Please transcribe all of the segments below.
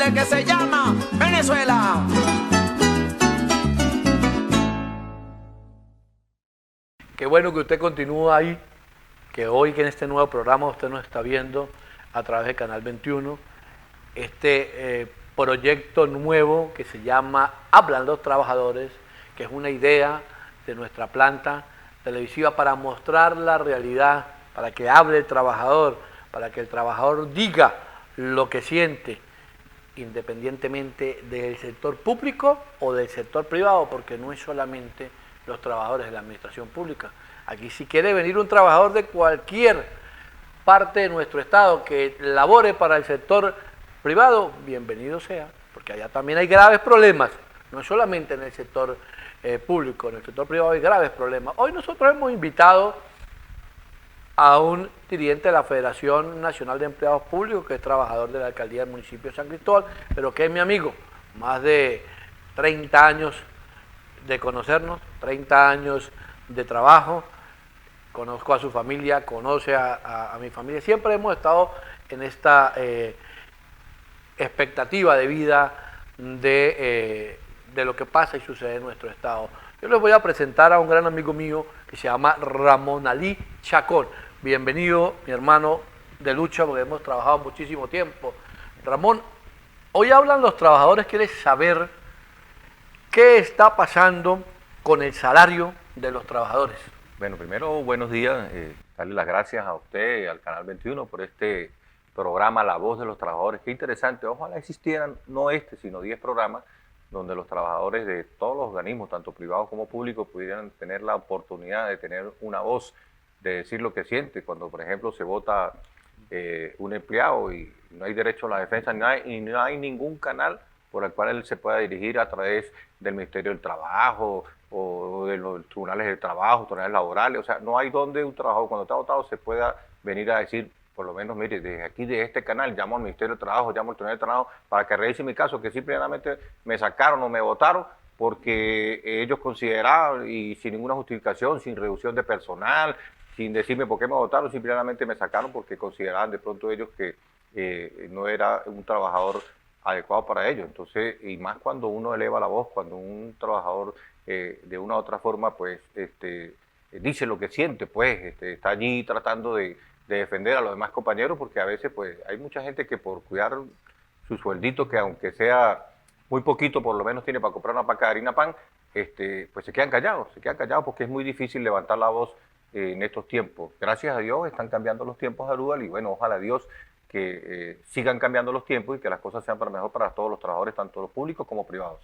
grande que se llama Venezuela. Qué bueno que usted continúa ahí, que hoy que en este nuevo programa usted nos está viendo a través de Canal 21, proyecto nuevo que se llama Hablan los Trabajadores, que es una idea de nuestra planta televisiva para mostrar la realidad, para que hable el trabajador, para que el trabajador diga lo que siente, independientemente del sector público o del sector privado, porque no es solamente los trabajadores de la administración pública. Aquí si quiere venir un trabajador de cualquier parte de nuestro estado que labore para el sector privado, bienvenido sea, porque allá también hay graves problemas, no es solamente en el sector público, en el sector privado hay graves problemas. Hoy nosotros hemos invitado a un dirigente de la Federación Nacional de Empleados Públicos, que es trabajador de la alcaldía del municipio de San Cristóbal, pero que es mi amigo, más de 30 años de conocernos, 30 años de trabajo, conozco a su familia, conoce a mi familia, siempre hemos estado en esta expectativa de vida de lo que pasa y sucede en nuestro estado. Yo les voy a presentar a un gran amigo mío que se llama Ramón Alí Chacón. Bienvenido, mi hermano de lucha, porque hemos trabajado muchísimo tiempo. Ramón, hoy hablan los trabajadores, quieren saber qué está pasando con el salario de los trabajadores. Bueno, primero, buenos días. Darle las gracias a usted y al Canal 21 por este programa La Voz de los Trabajadores. Qué interesante. Ojalá existieran, no sino 10 programas donde los trabajadores de todos los organismos, tanto privados como públicos, pudieran tener la oportunidad de tener una voz, de decir lo que siente. Cuando, por ejemplo, se vota un empleado y no hay derecho a la defensa, y no hay ningún canal por el cual él se pueda dirigir a través del Ministerio del Trabajo o de los tribunales de trabajo, tribunales laborales. O sea, no hay donde un trabajador, cuando está votado, se pueda venir a decir, por lo menos, mire, desde aquí, de este canal, llamo al Ministerio del Trabajo, llamo al Tribunal de Trabajo para que revise mi caso, que simplemente me sacaron o me votaron porque ellos consideraban, y sin ninguna justificación, sin reducción de personal, sin decirme por qué me votaron, simplemente me sacaron porque consideraban de pronto ellos que no era un trabajador adecuado para ellos. Entonces, y más cuando uno eleva la voz, cuando un trabajador de una u otra forma, pues, dice lo que siente, pues, está allí tratando de defender a los demás compañeros, porque a veces, pues, hay mucha gente que por cuidar su sueldito, que aunque sea muy poquito, por lo menos tiene para comprar una paca de harina pan, pues se quedan callados porque es muy difícil levantar la voz en estos tiempos. Gracias a Dios están cambiando los tiempos, Arúbal, y bueno, ojalá Dios que sigan cambiando los tiempos y que las cosas sean para mejor para todos los trabajadores, tanto los públicos como privados.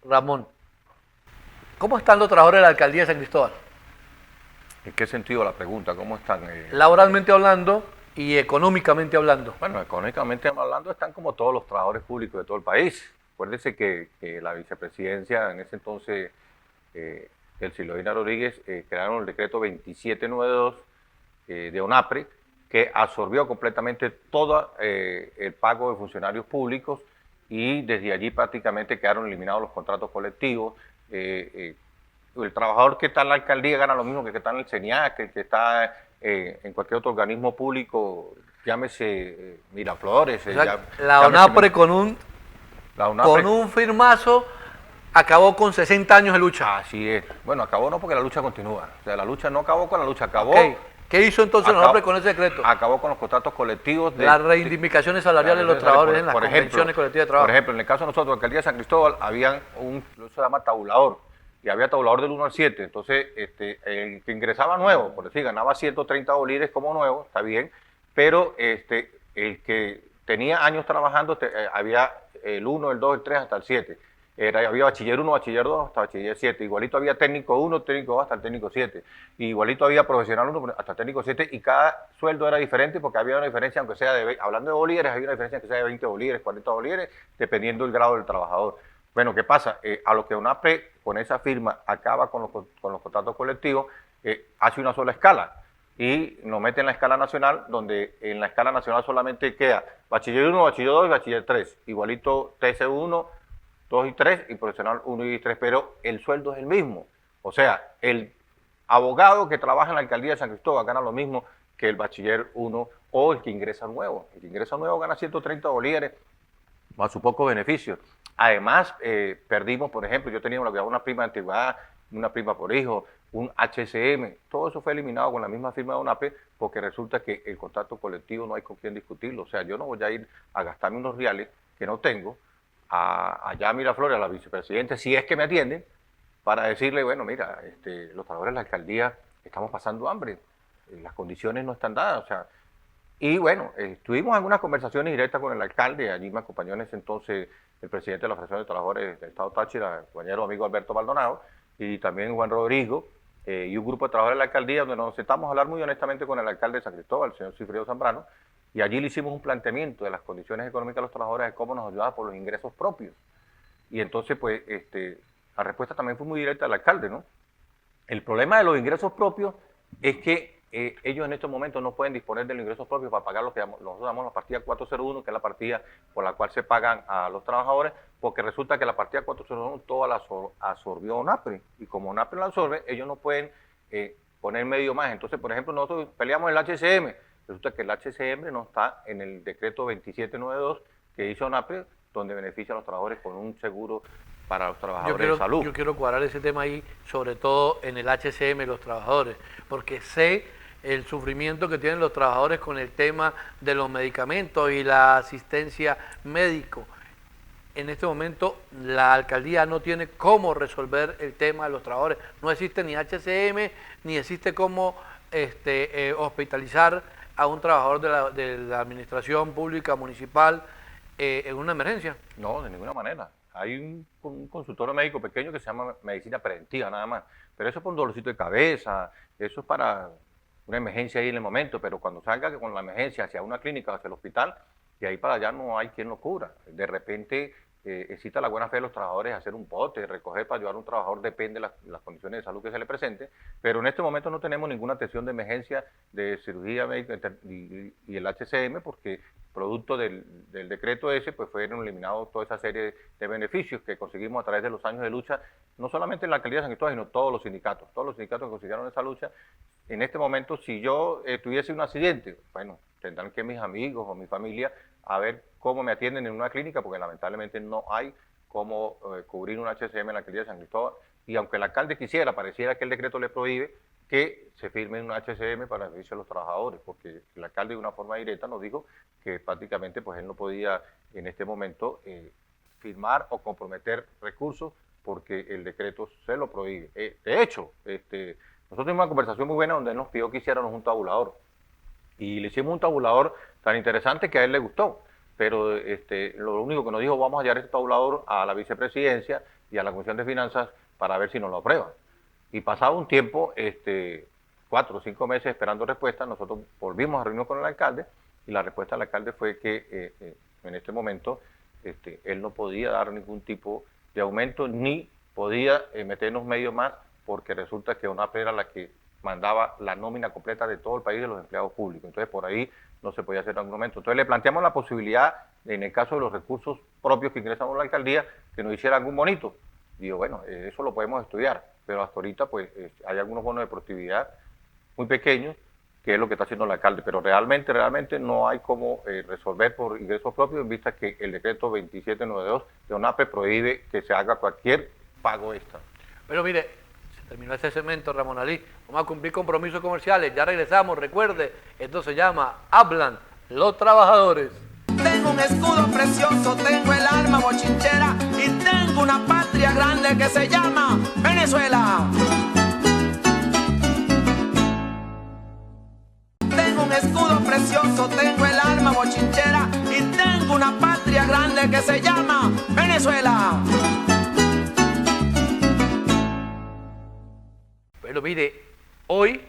Ramón, ¿cómo están los trabajadores de la alcaldía de San Cristóbal? ¿En qué sentido la pregunta? ¿Cómo están? Laboralmente hablando y económicamente hablando. Bueno, económicamente hablando están como todos los trabajadores públicos de todo el país. Acuérdense que la vicepresidencia en ese entonces, el Silvina Rodríguez, crearon el decreto 2792 de ONAPRE, que absorbió completamente todo el pago de funcionarios públicos, y desde allí prácticamente quedaron eliminados los contratos colectivos. El trabajador que está en la alcaldía gana lo mismo que está en el CENIAC, que está en cualquier otro organismo público, llámese Miraflores. O sea, la ONAPRE con un firmazo acabó con 60 años de lucha. Así es. Bueno, acabó no, porque la lucha continúa. O sea, la lucha no acabó con la lucha, acabó. Okay. ¿Qué hizo entonces la ONAPRE con ese decreto? Acabó con los contratos colectivos. Las reivindicaciones salariales de los trabajadores en las convenciones colectivas de trabajo. Por ejemplo, en el caso de nosotros, en la alcaldía de San Cristóbal, había eso se llama tabulador, y había tabulador del 1 al 7. Entonces, el que ingresaba nuevo, por decir, ganaba 130 bolívares como nuevo, está bien, pero el que tenía años trabajando, había el 1, el 2, el 3 hasta el 7. Había bachiller 1, bachiller 2, hasta bachiller 7. Igualito había técnico 1, técnico 2, hasta el técnico 7. Igualito había profesional 1 hasta el técnico 7. Y cada sueldo era diferente, porque había una diferencia, aunque sea hablando de bolívares, había una diferencia aunque sea de 20 bolívares, 40 bolívares, dependiendo del grado del trabajador. Bueno, ¿qué pasa? A lo que UNAPRE, con esa firma, acaba con los contratos colectivos, hace una sola escala. Y nos mete en la escala nacional, donde en la escala nacional solamente queda bachiller 1, bachiller 2 y bachiller 3. Igualito TC1, 2 y 3, y profesional 1 y 3, pero el sueldo es el mismo. O sea, el abogado que trabaja en la alcaldía de San Cristóbal gana lo mismo que el bachiller 1 o el que ingresa nuevo. El que ingresa nuevo gana 130 bolívares a su poco beneficio. Además, perdimos, por ejemplo, yo tenía una prima de antigüedad, una prima por hijo, un HCM, todo eso fue eliminado con la misma firma de ONAPE porque resulta que el contrato colectivo no hay con quién discutirlo. O sea, yo no voy a ir a gastarme unos reales que no tengo allá a Miraflores, a la vicepresidenta, si es que me atienden, para decirle, bueno, mira, los trabajadores de la alcaldía estamos pasando hambre, las condiciones no están dadas, o sea, y bueno, tuvimos algunas conversaciones directas con el alcalde, allí me acompañó en ese entonces el presidente de la Federación de Trabajadores del Estado Táchira, el compañero amigo Alberto Maldonado, y también Juan Rodrigo, y un grupo de trabajadores de la alcaldía, donde nos sentamos a hablar muy honestamente con el alcalde de San Cristóbal, el señor Cifredo Zambrano, y allí le hicimos un planteamiento de las condiciones económicas de los trabajadores, de cómo nos ayudaba por los ingresos propios. Y entonces, pues, la respuesta también fue muy directa del alcalde, ¿no? El problema de los ingresos propios es que ellos en estos momentos no pueden disponer de los ingresos propios para pagar lo que nosotros llamamos la partida 401, que es la partida por la cual se pagan a los trabajadores, porque resulta que la partida 401 toda la absorbió ONAPRE, y como ONAPRE la absorbe, ellos no pueden poner medio más. Entonces, por ejemplo, nosotros peleamos el HCM, resulta que el HCM no está en el decreto 2792 que hizo ONAPRE, donde beneficia a los trabajadores con un seguro para los trabajadores de salud. Yo quiero cuadrar ese tema ahí, sobre todo en el HCM, los trabajadores, porque sé el sufrimiento que tienen los trabajadores con el tema de los medicamentos y la asistencia médico. En este momento la alcaldía no tiene cómo resolver el tema de los trabajadores. No existe ni HCM, ni existe cómo hospitalizar a un trabajador de la administración pública municipal en una emergencia. No, de ninguna manera. Hay un consultorio médico pequeño que se llama medicina preventiva nada más, pero eso es por un dolorcito de cabeza, eso es para una emergencia ahí en el momento, pero cuando salga con la emergencia hacia una clínica, hacia el hospital, de ahí para allá no hay quien lo cubra. De repente existe la buena fe de los trabajadores hacer un bote, recoger para ayudar a un trabajador, depende de las condiciones de salud que se le presente, pero en este momento no tenemos ninguna atención de emergencia de cirugía médica y el HCM, porque producto del decreto ese, pues fueron eliminados toda esa serie de beneficios que conseguimos a través de los años de lucha, no solamente en la alcaldía de San Cristóbal, sino todos los sindicatos que consiguieron esa lucha. En este momento, si yo tuviese un accidente, bueno, tendrán que mis amigos o mi familia a ver cómo me atienden en una clínica, porque lamentablemente no hay cómo cubrir un HCM en la alcaldía de San Cristóbal, y aunque el alcalde quisiera, pareciera que el decreto le prohíbe que se firme un HCM para beneficio de los trabajadores, porque el alcalde de una forma directa nos dijo que prácticamente pues él no podía en este momento firmar o comprometer recursos porque el decreto se lo prohíbe. De hecho, nosotros tuvimos una conversación muy buena donde él nos pidió que hiciéramos un tabulador, y le hicimos un tabulador tan interesante que a él le gustó, pero lo único que nos dijo, vamos a llevar este tabulador a la vicepresidencia y a la Comisión de Finanzas para ver si nos lo aprueban. Y pasado un tiempo, 4 o 5 meses esperando respuesta, nosotros volvimos a reunirnos con el alcalde, y la respuesta del alcalde fue que en este momento él no podía dar ningún tipo de aumento, ni podía meternos medios más, porque resulta que ONAPRE era la que mandaba la nómina completa de todo el país de los empleados públicos. Entonces, por ahí no se podía hacer en algún momento. Entonces, le planteamos la posibilidad, en el caso de los recursos propios que ingresamos a la alcaldía, que nos hiciera algún bonito. Digo, bueno, eso lo podemos estudiar, pero hasta ahorita, pues, hay algunos bonos de productividad muy pequeños, que es lo que está haciendo el alcalde, pero realmente no hay cómo resolver por ingresos propios, en vista que el decreto 2792 de ONAPRE prohíbe que se haga cualquier pago extra. Pero mire, se terminó ese segmento, Ramón Ali. Vamos a cumplir compromisos comerciales. Ya regresamos. Recuerde, esto se llama Hablan los Trabajadores. Tengo un escudo precioso, tengo el alma bochinchera y tengo una patria grande que se llama Venezuela. Tengo un escudo precioso, tengo el alma bochinchera y tengo una patria grande que se llama Venezuela. Pero mire, hoy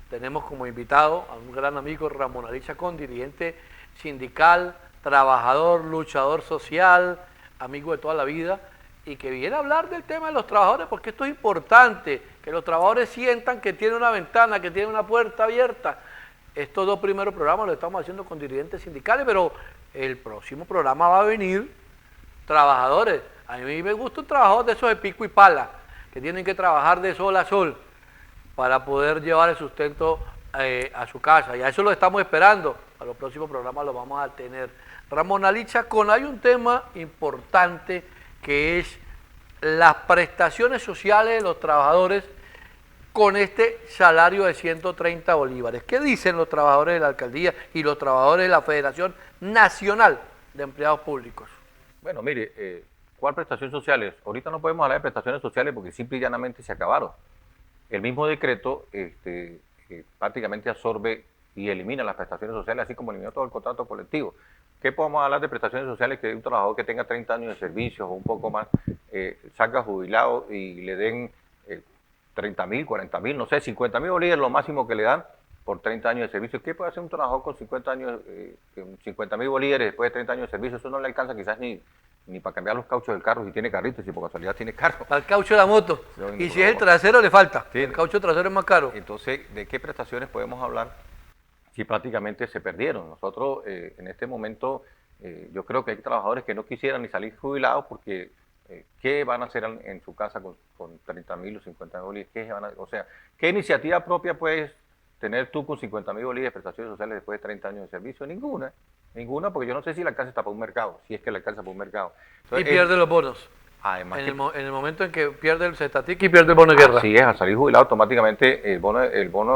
tenemos como invitado a un gran amigo, Ramón Ali Chacón, dirigente sindical, trabajador, luchador social, amigo de toda la vida, y que viene a hablar del tema de los trabajadores, porque esto es importante, que los trabajadores sientan que tienen una ventana, que tienen una puerta abierta. Estos 2 primeros programas los estamos haciendo con dirigentes sindicales, pero el próximo programa va a venir trabajadores. A mí me gusta un trabajador de esos de pico y pala, que tienen que trabajar de sol a sol para poder llevar el sustento a su casa. Y a eso lo estamos esperando. A los próximos programas lo vamos a tener. Ramón Ali Chacón, hay un tema importante que es las prestaciones sociales de los trabajadores con este salario de 130 bolívares. ¿Qué dicen los trabajadores de la alcaldía y los trabajadores de la Federación Nacional de Empleados Públicos? Bueno, mire, ¿cuál prestaciones sociales? Ahorita no podemos hablar de prestaciones sociales porque simple y llanamente se acabaron. El mismo decreto prácticamente absorbe y elimina las prestaciones sociales, así como eliminó todo el contrato colectivo. ¿Qué podemos hablar de prestaciones sociales que un trabajador que tenga 30 años de servicios o un poco más salga jubilado y le den 30.000, 40.000, no sé, 50.000 bolívares, lo máximo que le dan por 30 años de servicio? ¿Qué puede hacer un trabajador con 50.000 bolívares después de 30 años de servicio? Eso no le alcanza quizás ni para cambiar los cauchos del carro si tiene carrito, si por casualidad tiene carro. Para el caucho de la moto. No, y si es el trasero le falta. Sí. El caucho trasero es más caro. Entonces, ¿de qué prestaciones podemos hablar si prácticamente se perdieron? Nosotros en este momento, yo creo que hay trabajadores que no quisieran ni salir jubilados porque ¿qué van a hacer en su casa con 30.000 o 50.000 bolívares? O sea, ¿qué iniciativa propia puedes tener tú con 50.000 bolívares de prestaciones sociales después de 30 años de servicio? Ninguna, porque yo no sé si la alcanza está para un mercado, si es que la alcanza para un mercado. Entonces, y pierde los bonos. Además en el momento en que pierde el cestatic y pierde el bono de guerra. Así es, al salir jubilado automáticamente el bono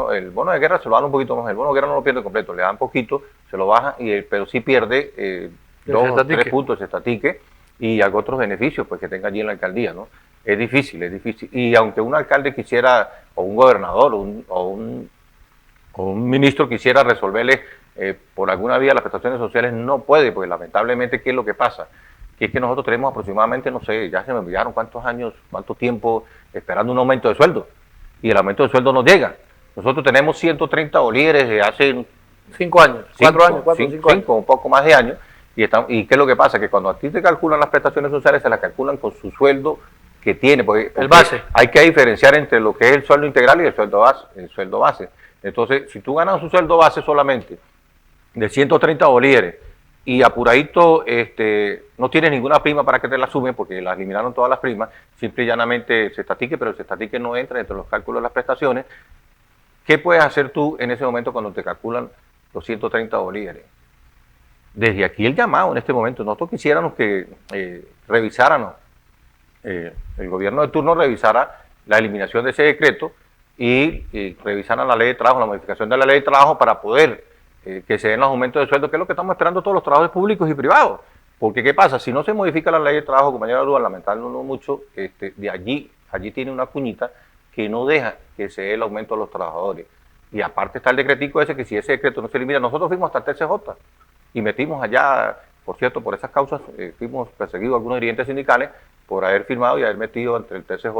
de guerra se lo dan un poquito más, el bono de guerra no lo pierde completo, le dan poquito, se lo baja, pero sí pierde 2 o 3 puntos de cestatique y algo otros beneficios pues que tenga allí en la alcaldía, ¿no? Es difícil. Y aunque un alcalde quisiera, o un gobernador, o un ministro quisiera resolverle por alguna vía las prestaciones sociales, no puede, porque lamentablemente, ¿qué es lo que pasa? Que es que nosotros tenemos aproximadamente, no sé, ya se me olvidaron cuánto tiempo esperando un aumento de sueldo, y el aumento de sueldo no llega. Nosotros tenemos 130 bolívares de hace 5 años, 4 años, 5 años. Un poco más de años, y ¿qué es lo que pasa? Que cuando a ti te calculan las prestaciones sociales, se las calculan con su sueldo que tiene, porque el base. Hay que diferenciar entre lo que es el sueldo integral y el sueldo base. Entonces, si tú ganas un sueldo base solamente de 130 bolívares y apuradito no tienes ninguna prima para que te la sumen, porque las eliminaron todas las primas, simple y llanamente el cestatique, pero el cestatique no entra dentro de los cálculos de las prestaciones, ¿qué puedes hacer tú en ese momento cuando te calculan los 130 bolívares? Desde aquí el llamado en este momento, nosotros quisiéramos que revisáramos, el gobierno de turno revisara la eliminación de ese decreto y revisaran la ley de trabajo, la modificación de la ley de trabajo para poder que se den los aumentos de sueldo, que es lo que estamos esperando todos los trabajadores públicos y privados. Porque ¿qué pasa? Si no se modifica la ley de trabajo, compañero Arúa, lamentablemente mucho, de allí tiene una cuñita que no deja que se dé el aumento a los trabajadores. Y aparte está el decretico ese, que si ese decreto no se elimina, nosotros fuimos hasta el TCJ y metimos allá, por cierto, por esas causas, fuimos perseguidos algunos dirigentes sindicales por haber firmado y haber metido entre el TCJ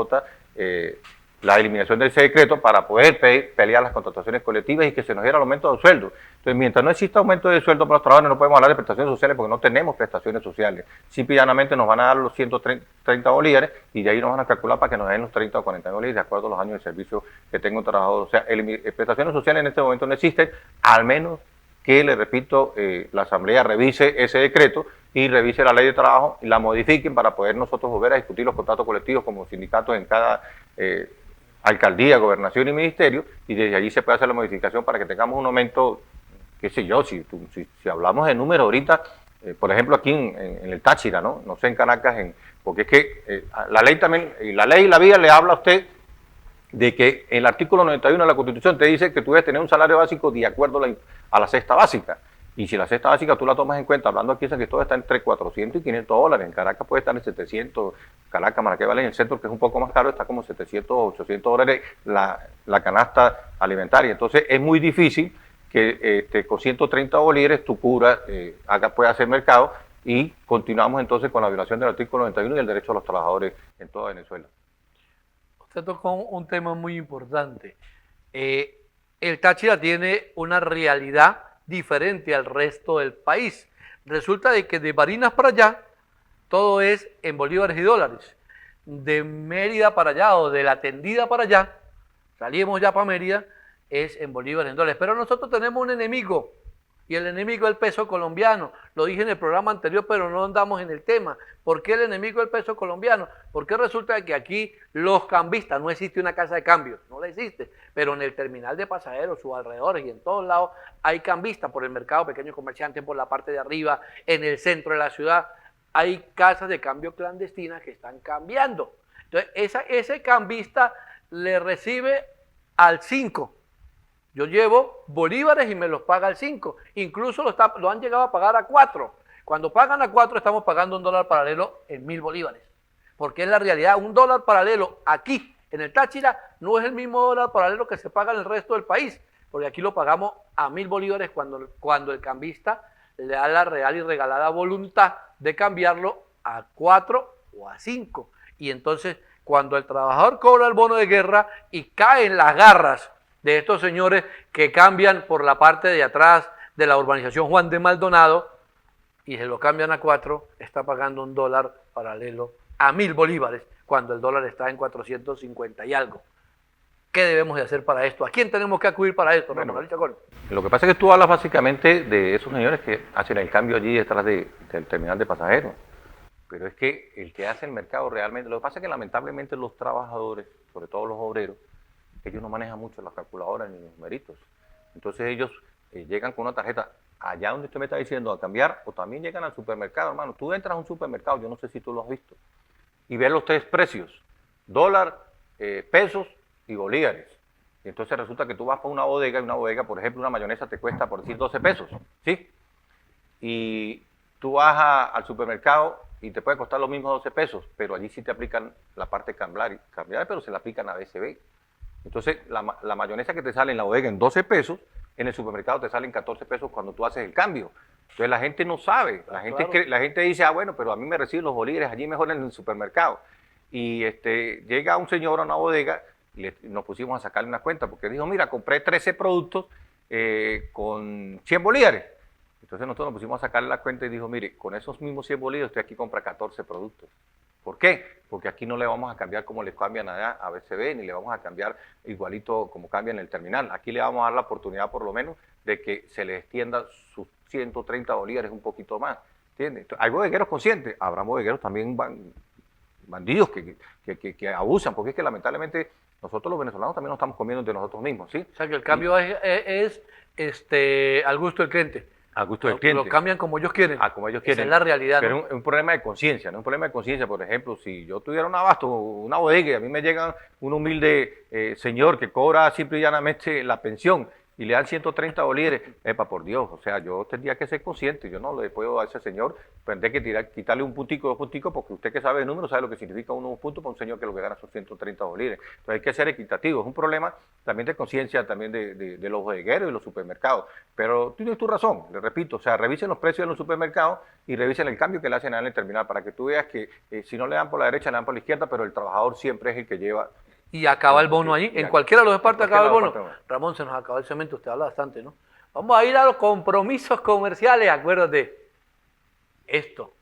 la eliminación de ese decreto para poder pelear las contrataciones colectivas y que se nos diera el aumento de sueldo. Entonces, mientras no exista aumento de sueldo para los trabajadores, no podemos hablar de prestaciones sociales porque no tenemos prestaciones sociales. Simple y llanamente nos van a dar los 130 bolívares y de ahí nos van a calcular para que nos den los 30 o 40 bolívares de acuerdo a los años de servicio que tenga un trabajador. O sea, prestaciones sociales en este momento no existen, al menos que, le repito, la Asamblea revise ese decreto y revise la ley de trabajo y la modifiquen para poder nosotros volver a discutir los contratos colectivos como sindicatos en cada alcaldía, gobernación y ministerio, y desde allí se puede hacer la modificación para que tengamos un aumento, qué sé yo, si hablamos de números ahorita, por ejemplo aquí en el Táchira, no sé en Caracas, porque es que la ley también, la ley y la vía le habla a usted de que en el artículo 91 de la Constitución te dice que tú debes tener un salario básico de acuerdo a la cesta básica. Y si la cesta básica tú la tomas en cuenta, hablando aquí, que todo está entre 400 y 500 dólares. En Caracas puede estar en 700, Caracas, Maracaibo, en el centro, que es un poco más caro, está como 700 o 800 dólares la canasta alimentaria. Entonces es muy difícil que con 130 bolívares tu cura pueda hacer mercado, y continuamos entonces con la violación del artículo 91 y el derecho a los trabajadores en toda Venezuela. Usted tocó un tema muy importante. El Táchira tiene una realidad diferente al resto del país. Resulta de que de Barinas para allá todo es en bolívares y dólares. De Mérida para allá o de La Tendida para allá, salimos ya para Mérida, es en bolívares y en dólares. Pero nosotros tenemos un enemigo Y el enemigo es el peso colombiano. Lo dije en el programa anterior, pero no andamos en el tema. ¿Por qué el enemigo es el peso colombiano? Porque resulta que aquí los cambistas, no existe una casa de cambio, no la existe, pero en el terminal de pasajeros, sus alrededores y en todos lados hay cambistas por el mercado, pequeños comerciantes por la parte de arriba, en el centro de la ciudad. Hay casas de cambio clandestinas que están cambiando. Entonces, ese cambista le recibe al 5. Yo llevo bolívares y me los paga al 5. Incluso lo han llegado a pagar a 4. Cuando pagan a 4 estamos pagando un dólar paralelo en 1000 bolívares. Porque es la realidad, un dólar paralelo aquí en el Táchira no es el mismo dólar paralelo que se paga en el resto del país. Porque aquí lo pagamos a 1000 bolívares cuando el cambista le da la real y regalada voluntad de cambiarlo a 4 o a 5. Y entonces cuando el trabajador cobra el bono de guerra y cae en las garras de estos señores que cambian por la parte de atrás de la urbanización Juan de Maldonado y se lo cambian a 4, está pagando un dólar paralelo a 1000 bolívares cuando el dólar está en 450 y algo. ¿Qué debemos de hacer para esto? ¿A quién tenemos que acudir para esto, Bueno, Ramón Chacón? Lo que pasa es que tú hablas básicamente de esos señores que hacen el cambio allí detrás del terminal de pasajeros. Pero es que el que hace el mercado realmente, lo que pasa es que lamentablemente los trabajadores, sobre todo los obreros, ellos no manejan mucho las calculadoras ni los numeritos. Entonces ellos llegan con una tarjeta allá donde usted me está diciendo a cambiar, o también llegan al supermercado, hermano. Tú entras a un supermercado, yo no sé si tú lo has visto, y ves los 3 precios, dólar, pesos y bolívares. Y entonces resulta que tú vas para una bodega, y una bodega, por ejemplo, una mayonesa te cuesta, por decir, 12 pesos, ¿sí? Y tú vas al supermercado y te puede costar los mismos 12 pesos, pero allí sí te aplican la parte cambiaria, pero se la aplican a BCB. Entonces, la mayonesa que te sale en la bodega en 12 pesos, en el supermercado te salen 14 pesos cuando tú haces el cambio. Entonces, la gente no sabe. La gente dice, bueno, pero a mí me reciben los bolívares allí mejor en el supermercado. Y llega un señor a una bodega y nos pusimos a sacarle una cuenta, porque dijo, mira, compré 13 productos con 100 bolívares. Entonces, nosotros nos pusimos a sacarle la cuenta y dijo, mire, con esos mismos 100 bolívares usted aquí compra 14 productos. ¿Por qué? Porque aquí no le vamos a cambiar como le cambian allá a BCB, ni le vamos a cambiar igualito como cambian en el terminal. Aquí le vamos a dar la oportunidad por lo menos de que se le extienda sus 130 bolívares un poquito más. ¿Entiendes? Hay bodegueros conscientes, habrá bodegueros también bandidos que abusan, porque es que lamentablemente nosotros los venezolanos también nos estamos comiendo entre nosotros mismos, ¿sí? O sea que el cambio es al gusto del cliente. A gusto del cliente. Lo cambian como ellos quieren. Como ellos quieren. Esa es la realidad. Pero ¿no? es un problema de conciencia, ¿no? Un problema de conciencia. Por ejemplo, si yo tuviera un abasto, una bodega, y a mí me llega un humilde señor que cobra simple y llanamente la pensión y le dan 130 bolívares, por Dios, o sea, yo tendría que ser consciente. Yo no le puedo a ese señor tendré que quitarle un puntico, 2 punticos, porque usted que sabe de números sabe lo que significa unos puntos para un señor que lo que gana son 130 bolívares. Entonces hay que ser equitativo. Es un problema también de conciencia, también de los bodegueros y los supermercados. Pero tienes tu razón, le repito, o sea, revisen los precios en los supermercados y revisen el cambio que le hacen en el terminal para que tú veas que si no le dan por la derecha, le dan por la izquierda, pero el trabajador siempre es el que lleva. Y acaba el bono allí, en cualquiera de los partes acaba el bono. Ramón, se nos acabó el cemento, usted habla bastante, ¿no? Vamos a ir a los compromisos comerciales, acuérdate. Esto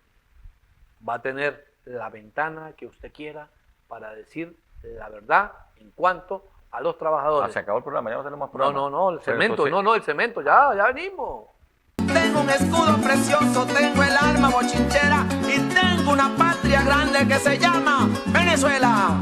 va a tener la ventana que usted quiera para decir la verdad en cuanto a los trabajadores. Se acabó el programa, ya no tenemos más programa. No, el cemento, el cemento, ya venimos. Tengo un escudo precioso, tengo el arma bochinchera y tengo una patria grande que se llama Venezuela.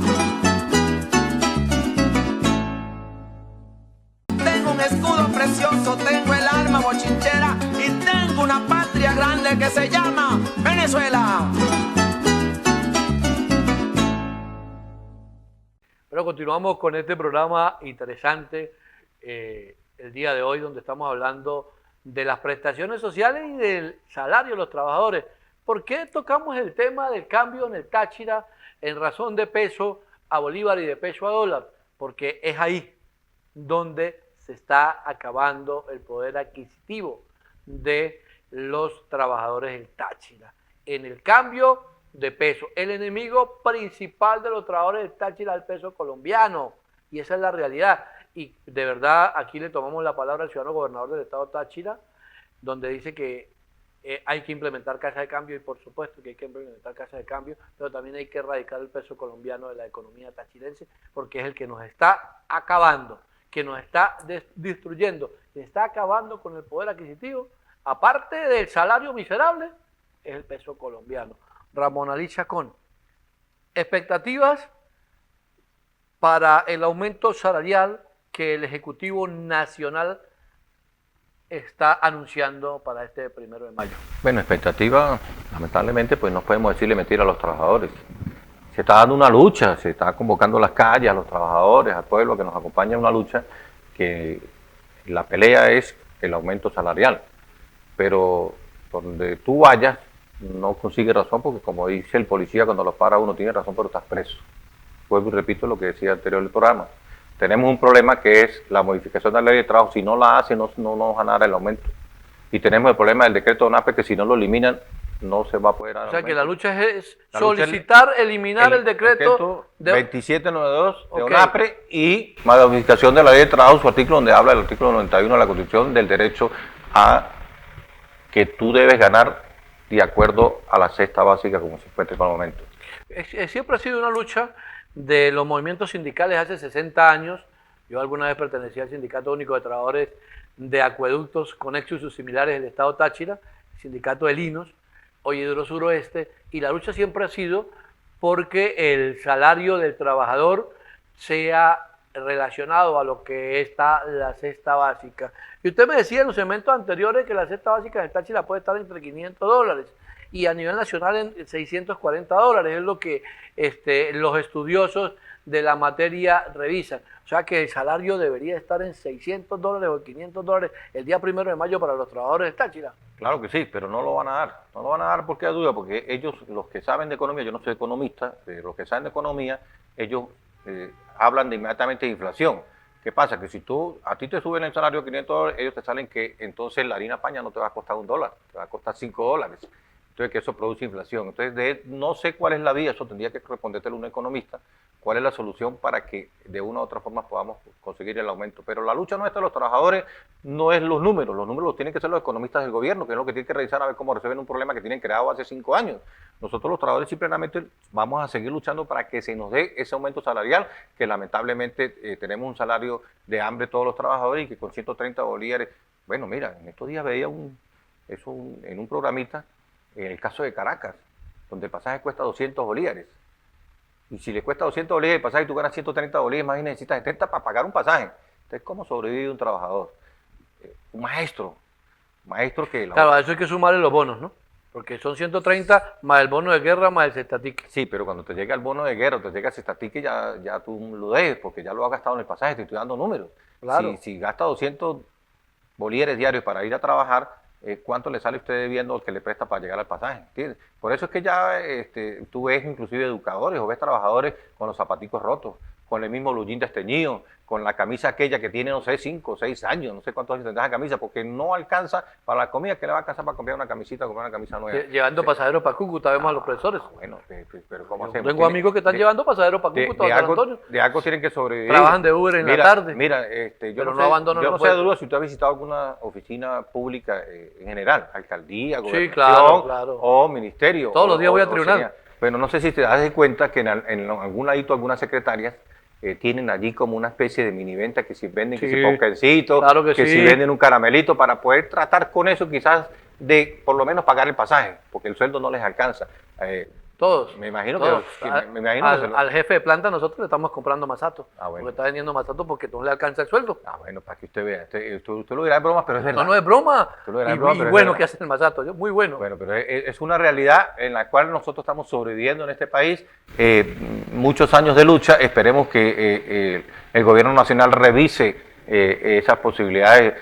Tengo un escudo precioso, tengo el arma bochinchera y tengo una patria grande que se llama Venezuela. Pero continuamos con este programa interesante el día de hoy, donde estamos hablando de las prestaciones sociales y del salario de los trabajadores. ¿Por qué tocamos el tema del cambio en el Táchira en razón de peso a bolívar y de peso a dólar? Porque es ahí donde se está acabando el poder adquisitivo de los trabajadores del Táchira. En el cambio de peso, el enemigo principal de los trabajadores del Táchira es el peso colombiano, y esa es la realidad. Y de verdad aquí le tomamos la palabra al ciudadano gobernador del estado Táchira, donde dice que hay que implementar casa de cambio, y por supuesto que hay que implementar casa de cambio, pero también hay que erradicar el peso colombiano de la economía tachirense, porque es el que nos está acabando. que nos está destruyendo, que está acabando con el poder adquisitivo, aparte del salario miserable, es el peso colombiano. Ramón Ali Chacón, expectativas para el aumento salarial que el Ejecutivo Nacional está anunciando para este 1 de mayo. Bueno, expectativa, lamentablemente, pues no podemos decirle mentira a los trabajadores. Se está dando una lucha, se está convocando a las calles, a los trabajadores, al pueblo que nos acompaña en una lucha, que la pelea es el aumento salarial. Pero donde tú vayas, no consigues razón, porque como dice el policía cuando lo para uno, tiene razón, pero estás preso. Vuelvo y repito lo que decía anterior del programa. Tenemos un problema que es la modificación de la ley de trabajo. Si no la hace, no nos van a dar el aumento. Y tenemos el problema del decreto de ONAPRE, que si no lo eliminan, no se va a poder dar. O sea, que la lucha es la solicitar eliminar el decreto de 2792 de ONAPRE y modificación de la ley de trabajo, su artículo donde habla del artículo 91 de la Constitución del derecho a que tú debes ganar de acuerdo a la cesta básica como se encuentra por el momento. Siempre ha sido una lucha de los movimientos sindicales hace 60 años. Yo alguna vez pertenecía al Sindicato Único de Trabajadores de Acueductos, Conexos y sus similares del Estado Táchira, el Sindicato de Linos, hoy Hidrosuroeste, y la lucha siempre ha sido porque el salario del trabajador sea relacionado a lo que está la cesta básica. Y usted me decía en los segmentos anteriores que la cesta básica en Táchira puede estar entre $500 y a nivel nacional en $640, es lo que los estudiosos de la materia revisan. O sea que el salario debería estar en $600 o $500 el día 1 de mayo para los trabajadores de Táchira. Claro que sí, pero no lo van a dar. No lo van a dar porque hay duda, porque ellos, los que saben de economía, yo no soy economista, pero los que saben de economía, ellos hablan de inmediatamente de inflación. ¿Qué pasa? Que si a ti te suben el salario a $500, ellos te salen que entonces la harina paña no te va a costar $1, te va a costar $5. Entonces que eso produce inflación. Entonces no sé cuál es la vía, eso tendría que respondértelo un economista, cuál es la solución para que de una u otra forma podamos conseguir el aumento. Pero la lucha nuestra de los trabajadores no es los números los tienen que ser los economistas del gobierno, que es lo que tienen que revisar a ver cómo resuelven un problema que tienen creado hace 5 años. Nosotros los trabajadores simplemente vamos a seguir luchando para que se nos dé ese aumento salarial, que lamentablemente tenemos un salario de hambre todos los trabajadores y que con 130 bolívares, bueno mira, en estos días veía en un programita, en el caso de Caracas, donde el pasaje cuesta 200 bolívares. Y si le cuesta 200 bolívares el pasaje y tú ganas 130 bolívares, más y necesitas 70 para pagar un pasaje. Entonces, ¿cómo sobrevive un trabajador? Un maestro que... Claro, a eso hay que sumarle los bonos, ¿no? Porque son 130 más el bono de guerra más el cestatique. Sí, pero cuando te llega el bono de guerra, te llega el cestatique, ya tú lo debes, porque ya lo has gastado en el pasaje, te estoy dando números. Claro. Si gasta 200 bolívares diarios para ir a trabajar, ¿cuánto le sale a usted debiendo que le presta para llegar al pasaje? ¿Entiendes? Por eso es que ya tú ves inclusive educadores o ves trabajadores con los zapaticos rotos, con el mismo blue jean desteñido, con la camisa aquella que tiene, no sé, 5 o 6 años, no sé cuántos años tendrá esa camisa, porque no alcanza para la comida, que le va a alcanzar para comprar una camisita o comprar una camisa nueva. Llevando pasajeros para Cúcuta, vemos a los profesores. Bueno, pero ¿cómo hacemos? Tengo amigos que están llevando pasajeros para Cúcuta o San Antonio. De algo tienen que sobrevivir. Trabajan de Uber en la tarde. Mira, yo no sé de duda si usted ha visitado alguna oficina pública en general, alcaldía, gobernación, claro. O ministerio. Todos los días voy a tribunal. Bueno, no sé si te das cuenta que en algún ladito algunas secretarias tienen allí como una especie de mini venta, que si venden que si ponquencitos, claro que si venden un caramelito para poder tratar con eso quizás de por lo menos pagar el pasaje, porque el sueldo no les alcanza. Todos. Me imagino todos. que... Al jefe de planta nosotros le estamos comprando masato. Bueno. Porque está vendiendo masato porque no le alcanza el sueldo. Bueno, para que usted vea. Usted lo dirá de broma, pero es verdad. No es broma. Y bueno que hace el masato, muy bueno. Bueno, pero es una realidad en la cual nosotros estamos sobreviviendo en este país. Muchos años de lucha. Esperemos que el gobierno nacional revise esas posibilidades.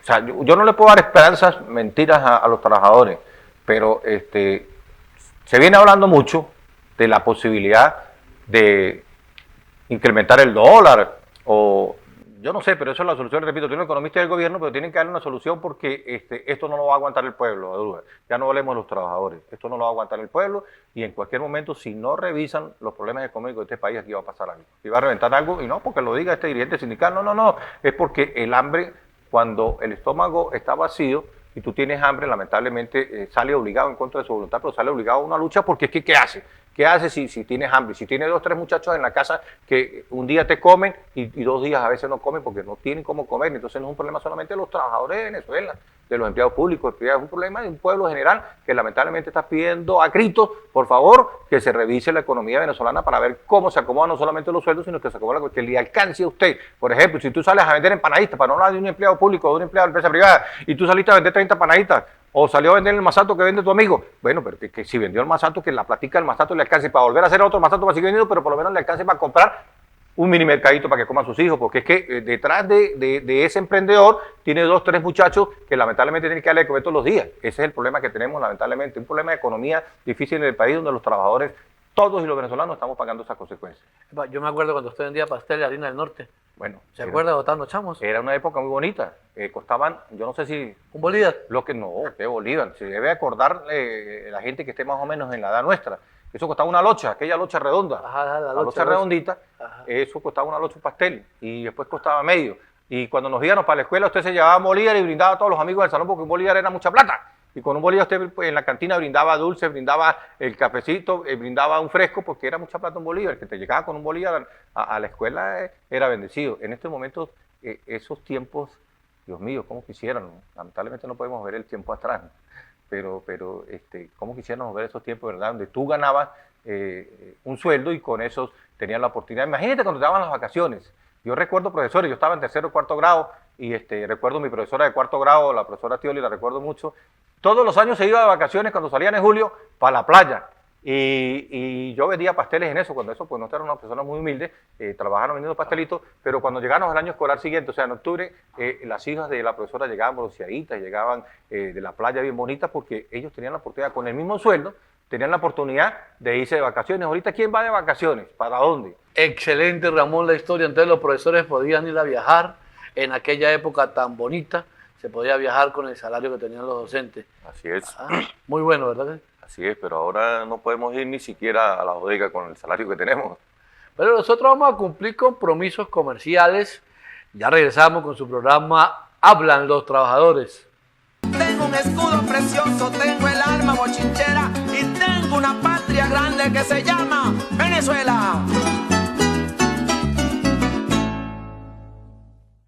O sea, yo no le puedo dar esperanzas, mentiras a los trabajadores, pero se viene hablando mucho de la posibilidad de incrementar el dólar, o yo no sé, pero eso es la solución, repito, tiene un economista del gobierno, pero tienen que darle una solución porque esto no lo va a aguantar el pueblo, ya no hablemos de los trabajadores, esto no lo va a aguantar el pueblo y en cualquier momento, si no revisan los problemas económicos de este país, aquí va a pasar algo, y va a reventar algo, y no porque lo diga este dirigente sindical, no, es porque el hambre, cuando el estómago está vacío, y tú tienes hambre, lamentablemente sale obligado en contra de su voluntad, pero sale obligado a una lucha porque es que ¿qué hace? ¿Qué haces si tienes hambre? Si tienes 2, 3 muchachos en la casa que un día te comen y 2 días a veces no comen porque no tienen cómo comer. Entonces no es un problema solamente de los trabajadores de Venezuela, de los empleados públicos, es un problema de un pueblo general que lamentablemente está pidiendo a gritos, por favor, que se revise la economía venezolana para ver cómo se acomodan no solamente los sueldos, sino que se acomoda que le alcance a usted. Por ejemplo, si tú sales a vender empanaditas, para no hablar de un empleado público o de un empleado de empresa privada, y tú saliste a vender 30 empanaditas, o salió a vender el masato que vende tu amigo. Bueno, pero que si vendió el masato, que la platica del masato le alcance para volver a hacer otro masato para seguir vendiendo, pero por lo menos le alcance para comprar un mini mercadito para que coman sus hijos, porque es que detrás de ese emprendedor tiene 2, 3 muchachos que lamentablemente tienen que darle de comer todos los días. Ese es el problema que tenemos lamentablemente, un problema de economía difícil en el país donde los trabajadores, todos y los venezolanos estamos pagando esas consecuencias. Yo me acuerdo cuando usted vendía pastel de harina del norte. Bueno, ¿Se acuerda botando chamos? Era una época muy bonita. Costaban, yo no sé si... ¿Un bolívar? Lo que no, qué bolívar. Se debe acordar la gente que esté más o menos en la edad nuestra. Eso costaba una locha, aquella locha redonda. Ajá, la locha redondita. Ajá. Eso costaba una locha, un pastel. Y después costaba medio. Y cuando nos íbamos para la escuela, usted se llevaba un bolívar y brindaba a todos los amigos del salón porque un bolívar era mucha plata. Y con un bolívar usted en la cantina brindaba dulce, brindaba el cafecito, brindaba un fresco porque era mucha plata un bolívar. El que te llegaba con un bolívar a la escuela era bendecido. En estos momentos, esos tiempos, Dios mío, cómo quisieran, ¿no? Lamentablemente no podemos ver el tiempo atrás, ¿no? Pero cómo quisiéramos ver esos tiempos, ¿verdad? Donde tú ganabas un sueldo y con esos tenías la oportunidad. Imagínate cuando te daban las vacaciones. Yo recuerdo profesores, yo estaba en 3º o 4º grado y recuerdo mi profesora de 4º grado, la profesora Tioli, la recuerdo mucho. Todos los años se iba de vacaciones cuando salían en julio para la playa. Y yo vendía pasteles en eso, cuando eso, pues no era una persona muy humilde, trabajaron vendiendo pastelitos, pero cuando llegamos al año escolar siguiente, o sea, en octubre, las hijas de la profesora llegaban bronceaditas, llegaban de la playa bien bonitas, porque ellos tenían la oportunidad, con el mismo sueldo, tenían la oportunidad de irse de vacaciones. Ahorita, ¿quién va de vacaciones? ¿Para dónde? Excelente, Ramón, la historia. Entonces los profesores podían ir a viajar en aquella época tan bonita, se podía viajar con el salario que tenían los docentes. Así es. Muy bueno, ¿verdad? Así es, pero ahora no podemos ir ni siquiera a la bodega con el salario que tenemos. Pero nosotros vamos a cumplir compromisos comerciales. Ya regresamos con su programa Hablan los Trabajadores. Tengo un escudo precioso, tengo el alma bochinchera y tengo una patria grande que se llama Venezuela.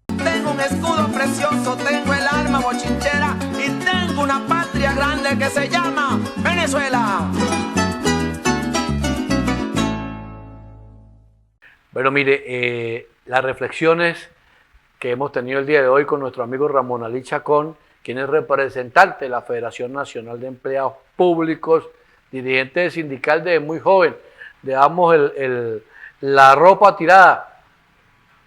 Tengo un escudo precioso, tengo el alma bochinchera y tengo una patria grande que se llama Venezuela. Bueno, mire, las reflexiones que hemos tenido el día de hoy con nuestro amigo Ramón Ali Chacón, quien es representante de la Federación Nacional de Empleados Públicos, dirigente sindical desde muy joven, dejamos la ropa tirada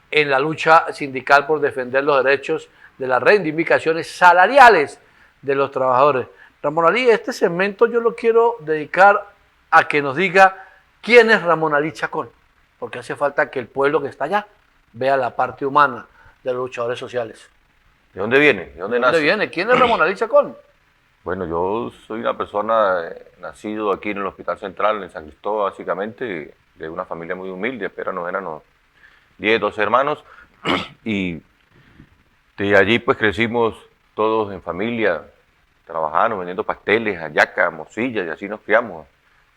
en la lucha sindical por defender los derechos de las reivindicaciones salariales de los trabajadores. Ramón Ali, este segmento yo lo quiero dedicar a que nos diga quién es Ramón Ali Chacón, porque hace falta que el pueblo que está allá vea la parte humana de los luchadores sociales. ¿De dónde viene? ¿De dónde nace? ¿De dónde viene? ¿Quién es Ramón Ali Chacón? Bueno, yo soy una persona nacido aquí en el Hospital Central, en San Cristóbal, básicamente, de una familia muy humilde, pero no éramos 10, 12 hermanos, y de allí pues crecimos todos en familia, trabajando, vendiendo pasteles, hallacas, morcillas, y así nos criamos.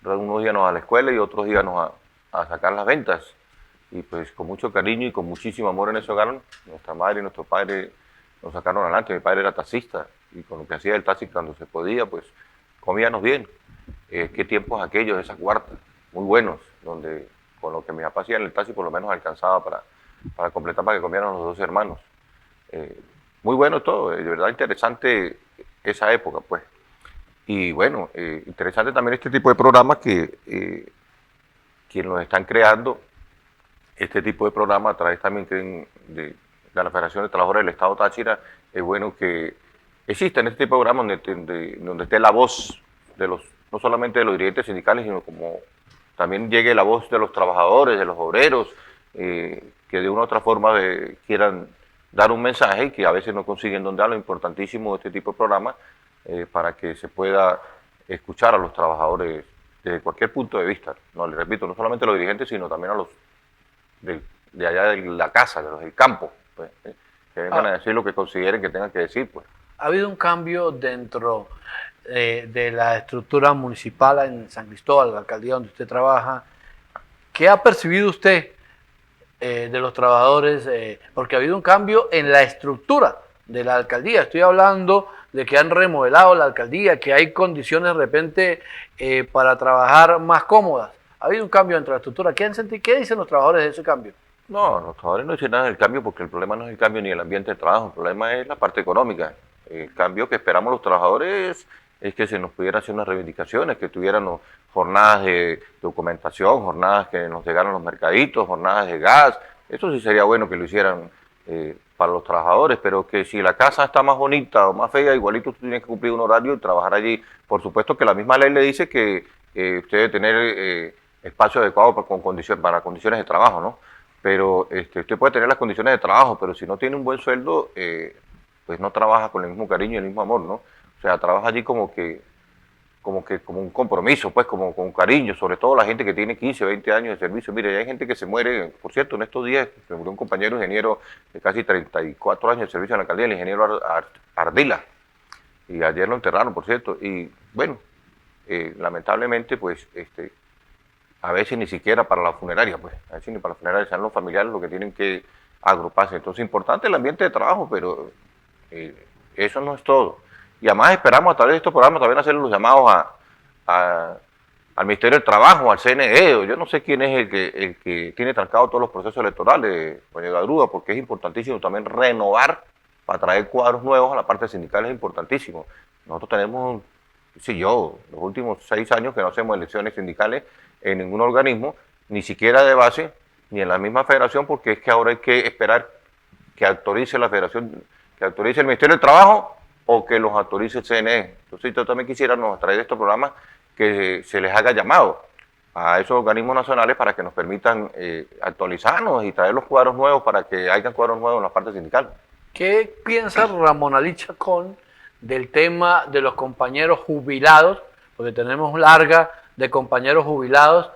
Unos íbamos a la escuela y otros íbamos a sacar las ventas, y pues con mucho cariño y con muchísimo amor en ese hogar, nuestra madre y nuestro padre nos sacaron adelante. Mi padre era taxista, y con lo que hacía el taxi cuando se podía, pues comíamos bien. Qué tiempos aquellos, esas huertas, muy buenos, donde con lo que mi papá hacía en el taxi por lo menos alcanzaba para completar, para que comieran los 2 hermanos. Muy bueno todo, de verdad interesante esa época, pues. Y bueno, interesante también este tipo de programas que nos están creando, este tipo de programas a través también de la Federación de Trabajadores del Estado Táchira. Es bueno que exista este tipo de programas donde esté la voz de no solamente de los dirigentes sindicales, sino como también llegue la voz de los trabajadores, de los obreros, que de una u otra forma quieran dar un mensaje y que a veces no consiguen donde lo importantísimo de este tipo de programas, para que se pueda escuchar a los trabajadores desde cualquier punto de vista. No, les repito, no solamente a los dirigentes, sino también a los de allá de la casa, de los del campo, pues, que vengan a decir lo que consideren que tengan que decir, pues. Ha habido un cambio dentro de la estructura municipal en San Cristóbal, la alcaldía donde usted trabaja. ¿Qué ha percibido usted de los trabajadores? Porque ha habido un cambio en la estructura de la alcaldía. Estoy hablando de que han remodelado la alcaldía, que hay condiciones de repente para trabajar más cómodas. Ha habido un cambio entre la estructura. ¿Qué han sentido? ¿Qué dicen los trabajadores de ese cambio? No, los trabajadores no dicen nada del cambio porque el problema no es el cambio ni el ambiente de trabajo, el problema es la parte económica. El cambio que esperamos los trabajadores es que se nos pudieran hacer unas reivindicaciones, que tuviéramos jornadas de documentación, jornadas que nos llegaran los mercaditos, jornadas de gas. Eso sí sería bueno que lo hicieran para los trabajadores, pero que si la casa está más bonita o más fea, igualito tú tienes que cumplir un horario y trabajar allí. Por supuesto que la misma ley le dice que usted debe tener espacio adecuado para condiciones de trabajo, ¿no? Pero usted puede tener las condiciones de trabajo, pero si no tiene un buen sueldo, pues no trabaja con el mismo cariño y el mismo amor, ¿no? O sea, trabaja allí como un compromiso, pues como con cariño, sobre todo la gente que tiene 15, 20 años de servicio. Mire, hay gente que se muere, por cierto, en estos días se murió un compañero ingeniero de casi 34 años de servicio en la alcaldía, el ingeniero Ardila, y ayer lo enterraron, por cierto, y bueno, lamentablemente, pues, a veces ni siquiera para la funeraria, pues, a veces ni para la funeraria, sean los familiares los que tienen que agruparse. Entonces, importante el ambiente de trabajo, pero eso no es todo. Y además esperamos a través de estos programas también hacer los llamados al Ministerio del Trabajo, al CNE, o yo no sé quién es el que tiene trancado todos los procesos electorales, doña Gadruda, porque es importantísimo también renovar para traer cuadros nuevos a la parte sindical, es importantísimo. Nosotros tenemos, los últimos 6 años que no hacemos elecciones sindicales en ningún organismo, ni siquiera de base, ni en la misma federación, porque es que ahora hay que esperar que autorice la federación, que autorice el Ministerio del Trabajo o que los autorice el CNE. Entonces yo también quisiera a través de estos programas que se les haga llamado a esos organismos nacionales para que nos permitan actualizarnos y traer los cuadros nuevos para que haya cuadros nuevos en la parte sindical. ¿Qué piensa Ramón Ali Chacón del tema de los compañeros jubilados? Porque tenemos larga de compañeros jubilados,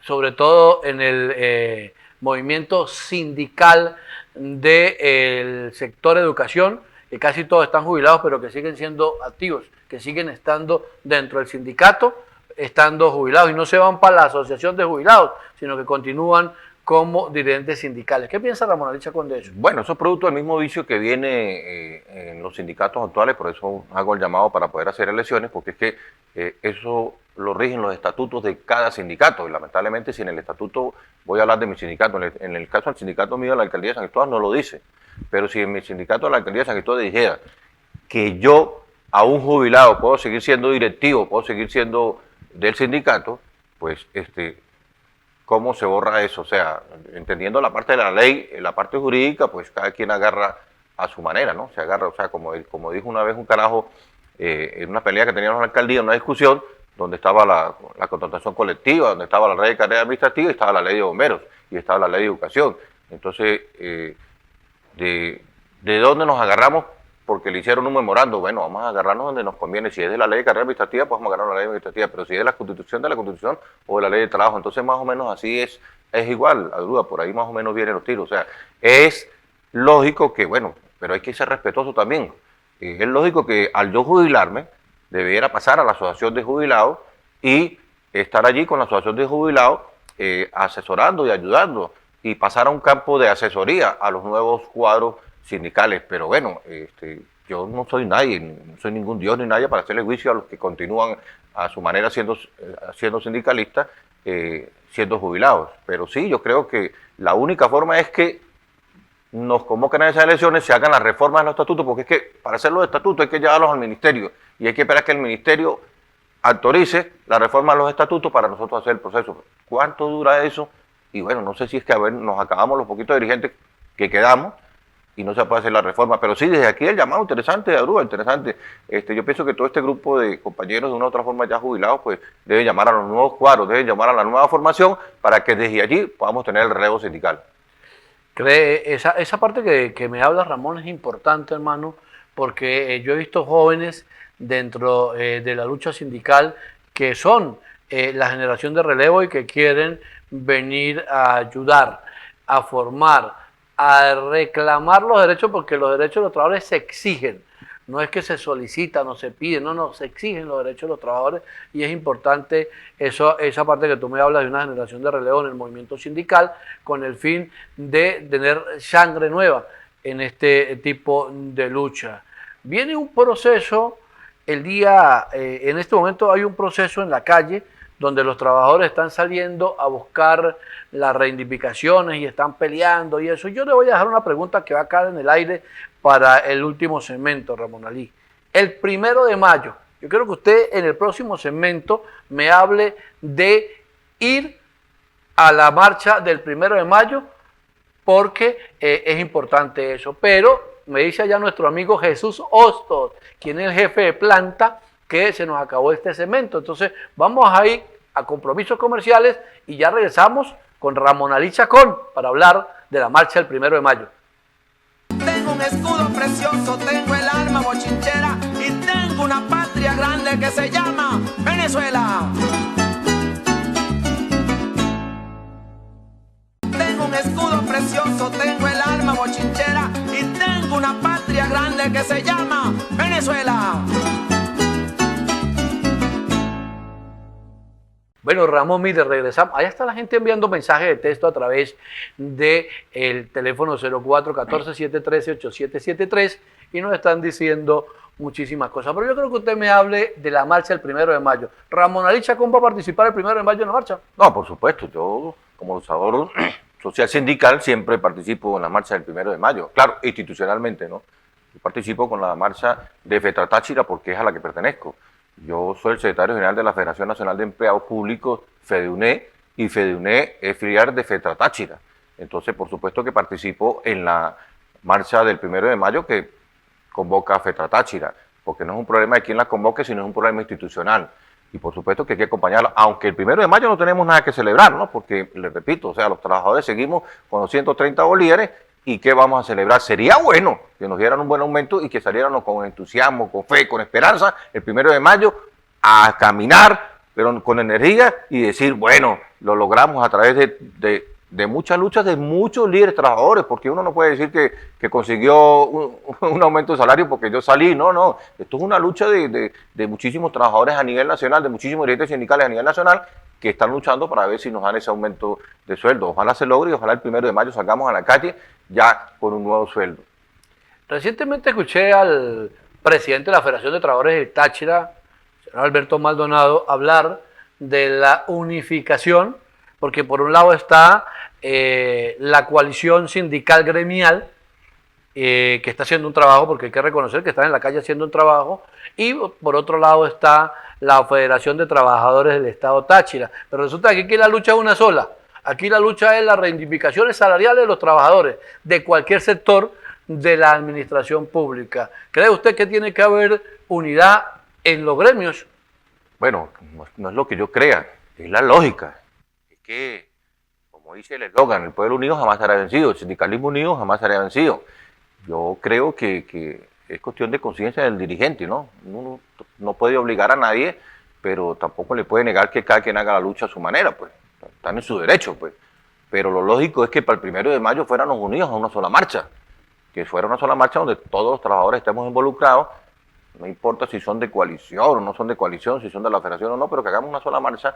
sobre todo en el movimiento sindical del sector educación, que casi todos están jubilados, pero que siguen siendo activos, que siguen estando dentro del sindicato, estando jubilados, y no se van para la asociación de jubilados, sino que continúan como dirigentes sindicales. ¿Qué piensa Ramón Ali Chacón de eso? Bueno, eso es producto del mismo vicio que viene en los sindicatos actuales, por eso hago el llamado para poder hacer elecciones, porque es que eso lo rigen los estatutos de cada sindicato, y lamentablemente si en el estatuto, voy a hablar de mi sindicato, en el caso del sindicato mío de la alcaldía de San Cristóbal no lo dice, pero si en mi sindicato de la alcaldía de San Cristóbal dijera que yo a un jubilado puedo seguir siendo directivo, puedo seguir siendo del sindicato, pues ¿cómo se borra eso? O sea, entendiendo la parte de la ley, la parte jurídica, pues cada quien agarra a su manera, ¿no? Se agarra, o sea, como dijo una vez un carajo en una pelea que teníamos en la alcaldía, en una discusión, donde estaba la contratación colectiva, donde estaba la ley de carrera administrativa, y estaba la ley de bomberos, y estaba la ley de educación. Entonces, ¿de dónde nos agarramos? Porque le hicieron un memorando. Bueno, vamos a agarrarnos donde nos conviene. Si es de la ley de carrera administrativa, pues vamos a agarrarnos la ley administrativa, pero si es de la Constitución o de la ley de trabajo, entonces más o menos así es igual, a duda, por ahí más o menos vienen los tiros. O sea, es lógico que, bueno, pero hay que ser respetuoso también. Es lógico que al yo jubilarme, debiera pasar a la asociación de jubilados y estar allí con la asociación de jubilados asesorando y ayudando, y pasar a un campo de asesoría a los nuevos cuadros sindicales. Pero bueno, yo no soy nadie, no soy ningún dios ni nadie para hacerle juicio a los que continúan a su manera siendo sindicalistas, siendo jubilados. Pero sí, yo creo que la única forma es que nos convoquen a esas elecciones, se hagan las reformas de los estatutos, porque es que para hacer los estatutos hay que llevarlos al ministerio, y hay que esperar que el ministerio autorice la reforma de los estatutos para nosotros hacer el proceso. ¿Cuánto dura eso? Y bueno, no sé si es que nos acabamos los poquitos dirigentes que quedamos y no se puede hacer la reforma, pero sí, desde aquí el llamado interesante, Adrúa, interesante. Yo pienso que todo este grupo de compañeros de una u otra forma ya jubilados, pues debe llamar a los nuevos cuadros, debe llamar a la nueva formación para que desde allí podamos tener el relevo sindical. Esa parte que me habla Ramón es importante, hermano, porque yo he visto jóvenes dentro de la lucha sindical que son la generación de relevo y que quieren venir a ayudar, a formar, a reclamar los derechos, porque los derechos de los trabajadores se exigen. no es que se solicita, no se pide, no, se exigen los derechos de los trabajadores y es importante esa parte que tú me hablas de una generación de relevo en el movimiento sindical con el fin de tener sangre nueva en este tipo de lucha. Viene un proceso, en este momento hay un proceso en la calle donde los trabajadores están saliendo a buscar las reivindicaciones y están peleando y eso. Yo le voy a dejar una pregunta que va a caer en el aire para el último segmento, Ramón Ali. El 1 de mayo, yo quiero que usted en el próximo segmento me hable de ir a la marcha del 1 de mayo porque es importante eso. Pero me dice allá nuestro amigo Jesús Hostos, quien es el jefe de planta, que se nos acabó este segmento. Entonces vamos a ir a compromisos comerciales y ya regresamos con Ramón Ali Chacón para hablar de la marcha del 1 de mayo. Tengo un escudo precioso, tengo el alma bochinchera y tengo una patria grande que se llama Venezuela. Tengo un escudo precioso, tengo el alma bochinchera y tengo una patria grande que se llama Venezuela. Bueno, Ramón, mire, regresamos. Allá está la gente enviando mensajes de texto a través del teléfono 0414-713-8773 y nos están diciendo muchísimas cosas. Pero yo creo que usted me hable de la marcha del 1 de mayo. ¿Ramón Ali Chacón va a participar el 1 de mayo en la marcha? No, por supuesto. Yo, como luchador social sindical, siempre participo en la marcha del 1 de mayo. Claro, institucionalmente, ¿no? Yo participo con la marcha de FETRA Táchira porque es a la que pertenezco. Yo soy el secretario general de la Federación Nacional de Empleados Públicos, FEDEUNE, y FEDEUNE es filial de FETRA Táchira. Entonces, por supuesto que participo en la marcha del 1 de mayo que convoca a FETRA Táchira, porque no es un problema de quién la convoque, sino es un problema institucional. Y por supuesto que hay que acompañarla, aunque el 1 de mayo no tenemos nada que celebrar, ¿no? Porque, les repito, o sea, los trabajadores seguimos con los 130 bolívares. ¿Y qué vamos a celebrar? Sería bueno que nos dieran un buen aumento y que saliéramos con entusiasmo, con fe, con esperanza, el 1 de mayo a caminar, pero con energía y decir, bueno, lo logramos a través de muchas luchas de muchos líderes trabajadores, porque uno no puede decir que consiguió un aumento de salario porque yo salí, no, esto es una lucha de muchísimos trabajadores a nivel nacional, de muchísimos dirigentes sindicales a nivel nacional, que están luchando para ver si nos dan ese aumento de sueldo. Ojalá se logre y ojalá el 1 de mayo salgamos a la calle ya con un nuevo sueldo. Recientemente escuché al presidente de la Federación de Trabajadores de Táchira, señor Alberto Maldonado, hablar de la unificación, porque por un lado está la coalición sindical gremial, que está haciendo un trabajo, porque hay que reconocer que están en la calle haciendo un trabajo, y por otro lado está la Federación de Trabajadores del Estado Táchira. Pero resulta que aquí la lucha es una sola. Aquí la lucha es las reivindicaciones salariales de los trabajadores de cualquier sector de la administración pública. ¿Cree usted que tiene que haber unidad en los gremios? Bueno, no es lo que yo crea, es la lógica. Es que, como dice el eslogan, el pueblo unido jamás será vencido, el sindicalismo unido jamás será vencido. Yo creo que es cuestión de conciencia del dirigente, ¿no? Uno no puede obligar a nadie, pero tampoco le puede negar que cada quien haga la lucha a su manera, pues. Están en su derecho, pues. Pero lo lógico es que para el 1 de mayo fuéramos unidos a una sola marcha, que fuera una sola marcha donde todos los trabajadores estemos involucrados, no importa si son de coalición o no son de coalición, si son de la federación o no, pero que hagamos una sola marcha.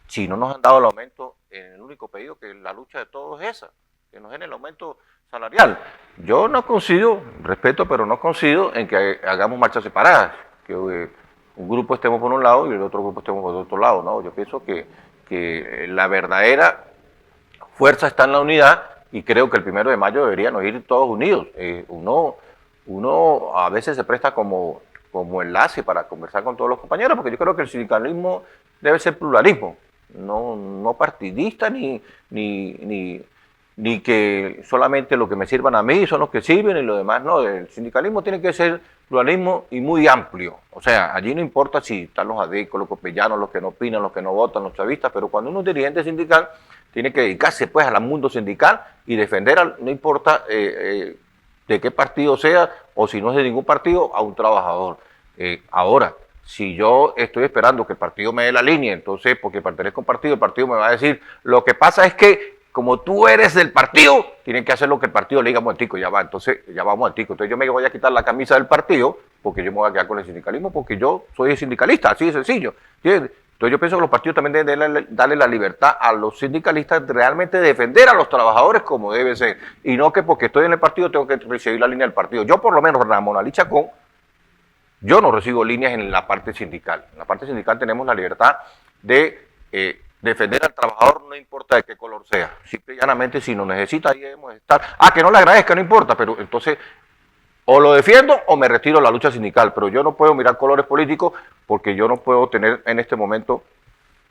Si no nos han dado el aumento, en el único pedido que la lucha de todos es esa, que nos den el aumento salarial. Yo no coincido, respeto, pero no coincido en que hagamos marchas separadas, que un grupo estemos por un lado y el otro grupo estemos por otro lado, ¿no? Yo pienso que la verdadera fuerza está en la unidad y creo que el 1 de mayo deberíamos ir todos unidos. Uno a veces se presta como enlace para conversar con todos los compañeros, porque yo creo que el sindicalismo debe ser pluralismo, no partidista ni que solamente lo que me sirvan a mí son los que sirven y lo demás no. El sindicalismo tiene que ser pluralismo y muy amplio. O sea, allí no importa si están los adecos, los copellanos, los que no opinan, los que no votan, los chavistas, pero cuando uno es dirigente sindical tiene que dedicarse pues al mundo sindical y defender, no importa de qué partido sea o si no es de ningún partido, a un trabajador. Ahora, si yo estoy esperando que el partido me dé la línea, entonces porque pertenezco a un partido, el partido me va a decir, lo que pasa es que como tú eres del partido, tienen que hacer lo que el partido le diga, momentico, ya va, entonces ya va, momentico. Entonces yo me voy a quitar la camisa del partido porque yo me voy a quedar con el sindicalismo, porque yo soy sindicalista, así de sencillo. ¿Entiendes? Entonces yo pienso que los partidos también deben darle la libertad a los sindicalistas de realmente defender a los trabajadores como debe ser. Y no que porque estoy en el partido tengo que recibir la línea del partido. Yo por lo menos, Ramón Ali Chacón, yo no recibo líneas en la parte sindical. En la parte sindical tenemos la libertad de defender al trabajador, no importa de qué color sea. Simple y llanamente, si nos necesita, ahí debemos estar. Que no le agradezca, no importa, pero entonces o lo defiendo o me retiro de la lucha sindical. Pero yo no puedo mirar colores políticos porque yo no puedo tener en este momento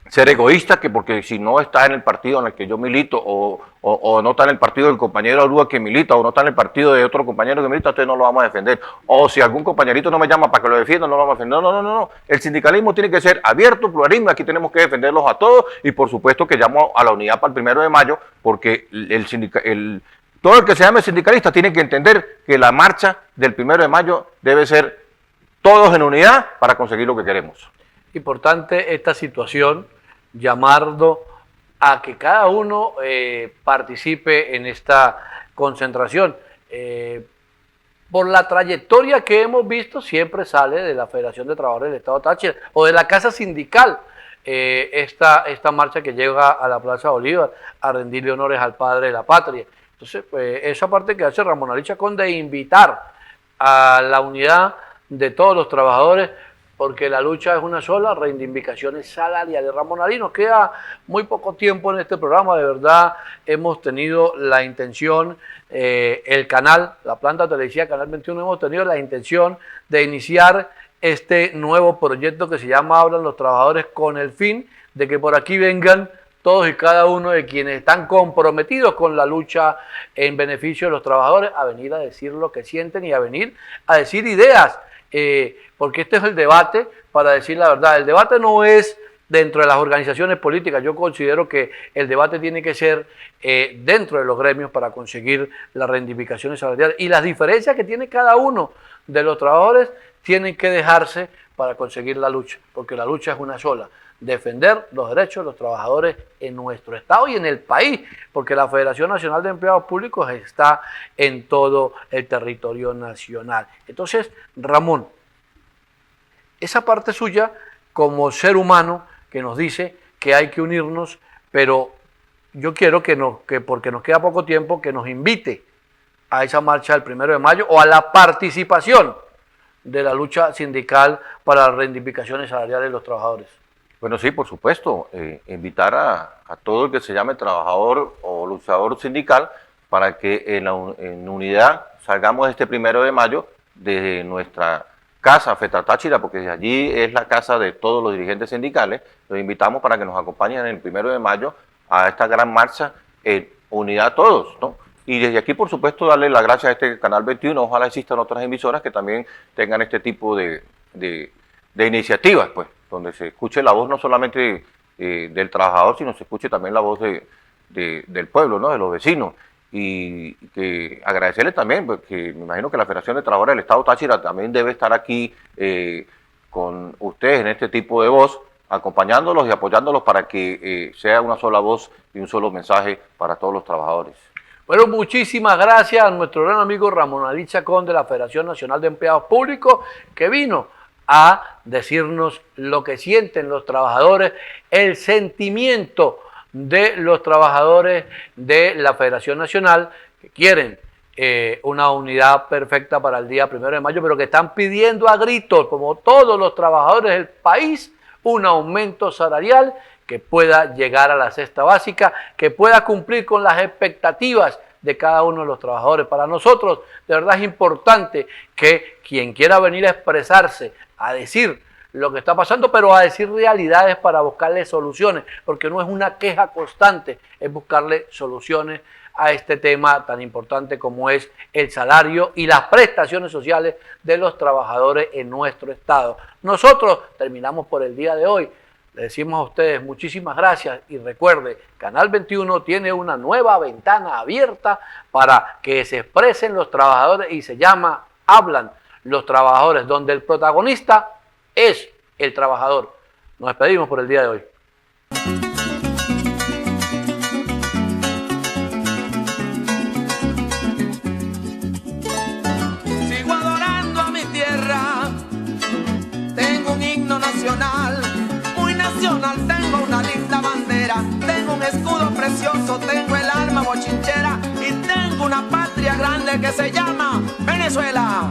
ser egoísta, que porque si no está en el partido en el que yo milito o no está en el partido del compañero Arúa que milita o no está en el partido de otro compañero que milita, entonces no lo vamos a defender. O si algún compañerito no me llama para que lo defienda, no lo vamos a defender. No. El sindicalismo tiene que ser abierto, pluralismo, aquí tenemos que defenderlos a todos y por supuesto que llamo a la unidad para el 1 de mayo porque todo el que se llame sindicalista tiene que entender que la marcha del 1 de mayo debe ser todos en unidad para conseguir lo que queremos. Importante esta situación, llamando a que cada uno participe en esta concentración. Por la trayectoria que hemos visto, siempre sale de la Federación de Trabajadores del Estado Táchira o de la Casa Sindical esta marcha que llega a la Plaza Bolívar a rendirle honores al padre de la patria. Entonces, esa parte que hace Ramón Ali Chacón de invitar a la unidad de todos los trabajadores, porque la lucha es una sola, reivindicaciones salariales. Ramón Ali, nos queda muy poco tiempo en este programa, de verdad hemos tenido la intención, el canal, la planta televisiva Canal 21, hemos tenido la intención de iniciar este nuevo proyecto que se llama Hablan los Trabajadores, con el fin de que por aquí vengan todos y cada uno de quienes están comprometidos con la lucha en beneficio de los trabajadores, a venir a decir lo que sienten y a venir a decir ideas, porque este es el debate, para decir la verdad. El debate no es dentro de las organizaciones políticas. Yo considero que el debate tiene que ser dentro de los gremios para conseguir las reivindicaciones salariales, y las diferencias que tiene cada uno de los trabajadores tienen que dejarse para conseguir la lucha, porque la lucha es una sola: defender los derechos de los trabajadores en nuestro estado y en el país, porque la Federación Nacional de Empleados Públicos está en todo el territorio nacional. Entonces, Ramón, esa parte suya como ser humano que nos dice que hay que unirnos, pero yo quiero que porque nos queda poco tiempo, que nos invite a esa marcha del 1 de mayo o a la participación de la lucha sindical para las reivindicaciones salariales de los trabajadores. Bueno, sí, por supuesto, invitar a todo el que se llame trabajador o luchador sindical para que en unidad salgamos este 1 de mayo de nuestra casa, FETRA Táchira, porque allí es la casa de todos los dirigentes sindicales. Los invitamos para que nos acompañen el 1 de mayo a esta gran marcha en unidad todos, ¿no? Y desde aquí, por supuesto, darle las gracias a este Canal 21. Ojalá existan otras emisoras que también tengan este tipo de iniciativas, pues, donde se escuche la voz no solamente del trabajador, sino se escuche también la voz del pueblo, ¿no? De los vecinos. Y que agradecerles también, porque me imagino que la Federación de Trabajadores del Estado Táchira también debe estar aquí con ustedes en este tipo de voz, acompañándolos y apoyándolos para que sea una sola voz y un solo mensaje para todos los trabajadores. Bueno, muchísimas gracias a nuestro gran amigo Ramón Ali Chacón de la Federación Nacional de Empleados Públicos, que vino a decirnos lo que sienten los trabajadores, el sentimiento de los trabajadores de la Federación Nacional, que quieren una unidad perfecta para el día 1 de mayo, pero que están pidiendo a gritos, como todos los trabajadores del país, un aumento salarial que pueda llegar a la cesta básica, que pueda cumplir con las expectativas de cada uno de los trabajadores. Para nosotros, de verdad es importante que quien quiera venir a expresarse, a decir lo que está pasando, pero a decir realidades para buscarle soluciones, porque no es una queja constante, es buscarle soluciones a este tema tan importante como es el salario y las prestaciones sociales de los trabajadores en nuestro estado. Nosotros terminamos por el día de hoy. Le decimos a ustedes muchísimas gracias y recuerde, Canal 21 tiene una nueva ventana abierta para que se expresen los trabajadores y se llama Hablan los Trabajadores, donde el protagonista es el trabajador. Nos despedimos por el día de hoy. nacional, tengo una linda bandera, tengo un escudo precioso, tengo el alma bochinchera y tengo una patria grande que se llama Venezuela.